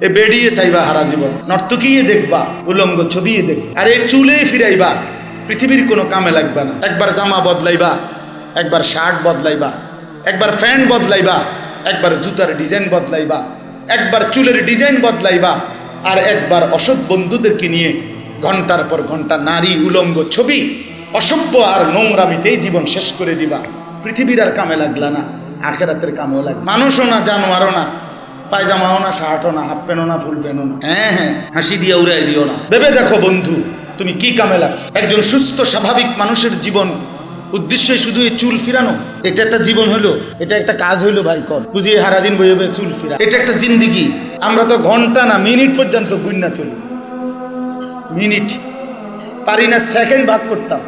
এ বেড়িয়ে চাইবা হারা জীবন, নর্তকীয়ে দেখবা, উলঙ্গ ছবিয়ে দেখবা, আর এই চুলে ফিরাইবা, পৃথিবীর কোনো কামে লাগবে না। একবার জামা বদলাইবা, একবার শার্ট বদলাইবা, একবার প্যান্ট বদলাইবা, একবার জুতার ডিজাইন বদলাইবা, একবার চুলের ডিজাইন বদলাইবা, আর একবার অসৎ বন্ধুদেরকে নিয়ে ঘন্টার পর ঘন্টা নারী উলঙ্গ ছবি, অসভ্য আর নোংরামিতেই জীবন শেষ করে দিবা। পৃথিবীর আর কামে লাগলা না, আখেরাতের কামেও লাগবে। মানুষও না, জানোয়ারও না, পায়জামাও না, শার্টও না, হাফ প্যান্টও না, ফুল প্যান্টও না। হ্যাঁ, হাসি দিয়ে উড়াই দিও না। ভেবে দেখো বন্ধু, তুমি কি কামে লাগছো? একজন সুস্থ স্বাভাবিক মানুষের জীবন উদ্দেশ্য শুধু এই চুল ফিরানো? এটা একটা জীবন হলো? এটা একটা কাজ হইলো? ভাই কর বুঝিয়ে সারাদিন বইয়ে চুল ফিরা, এটা একটা জিন্দিগি? আমরা তো ঘন্টা না, মিনিট পর্যন্ত গুন্না চলি। মিনিট পারি না, সেকেন্ড ভাগ করতাম।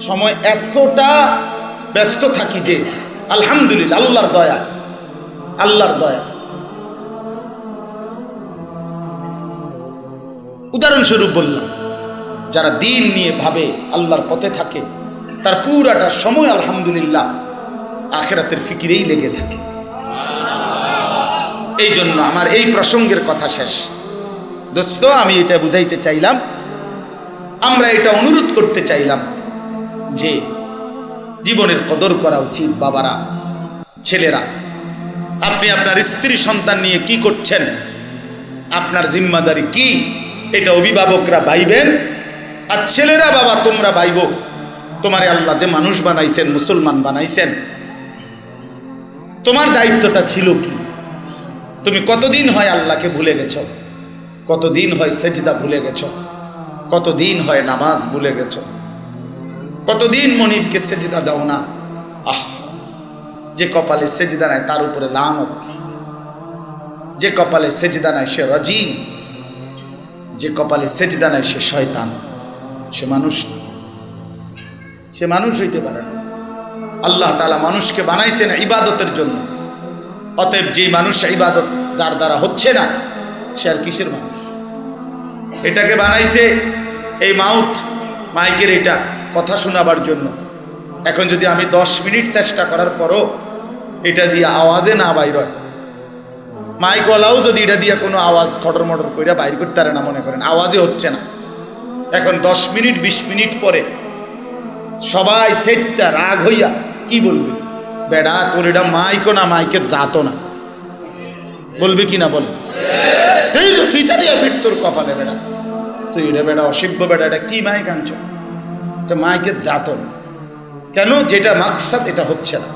সময় এতটা ব্যস্ত থাকি যে আলহামদুলিল্লাহ, আল্লাহর দয়া, আল্লাহর দয়া। উদাহরণস্বরূপ বললাম, যারা দিন নিয়ে ভাবে, আল্লাহর পথে থাকে, তার পুরাটা সময় আলহামদুলিল্লাহ আখিরাতের ফিকিরেই লেগে থাকে। এই জন্য আমার এই প্রসঙ্গের কথা শেষ। দোস্ত, আমি এটা বুঝাইতে চাইলাম, আমরা এটা অনুরোধ করতে চাইলাম যে জীবনের কদর করা উচিত। বাবারা, ছেলেরা, আপনি আপনার স্ত্রী সন্তান নিয়ে কি করছেন, আপনার জিম্মাদারি কি, এটা অভিভাবকরা ভাইবেন। আর ছেলেরা, বাবা তোমরা ভাইব, তোমারে আল্লাহ যে মানুষ বানাইছেন, মুসলমান বানাইছেন, তোমার দায়িত্বটা ছিল কি? তুমি কতদিন হয় আল্লাহকে ভুলে গেছো? কতদিন হয় সেজদা ভুলে গেছো? কতদিন হয় নামাজ ভুলে গেছো? কতদিন মনিবকে সেজদা দাও না? আহ, যে কপালে সেজদা নাই তার উপরে লানত, যে কপালে সেজদা নাই সে রাজিম, যে কপালে সেজদা নাই সে শয়তান। সে মানুষ না, সে মানুষ হইতে পারে না। আল্লাহ তাআলা মানুষকে বানাইছেন ইবাদতের জন্য। অতএব যে মানুষ ইবাদত যার দ্বারা হচ্ছে না, সে আর কিসের মানুষ? এটাকে বানাইছে এই মাইকের এটা কথা শোনাবার জন্য। এখন যদি আমি 10 মিনিট চেষ্টা করার পরও এটা দিয়ে আওয়াজে না বাইর হয়, মাইকওয়ালাও যদি এটা দিয়ে কোনো আওয়াজ খটর মটর করে বাইর করতে পারে না, মনে করেন আওয়াজে হচ্ছে না, এখন 10 মিনিট 20 মিনিট পরে সবাই সেটা রাগ হইয়া কি বলবে? বেড়া তোর এটা মাইকও না, মাইকের জাতও না, বলবে কি না? বলে তুই ফিসা দিয়া ফিট তোর কপালে, বেড়া তুই এটা বেড়া অসভ্য, বেড়া এটা কি মাইক আনছ? এটা মাইকের জাতও না। কেন? যেটা মাকসাদ এটা হচ্ছে না।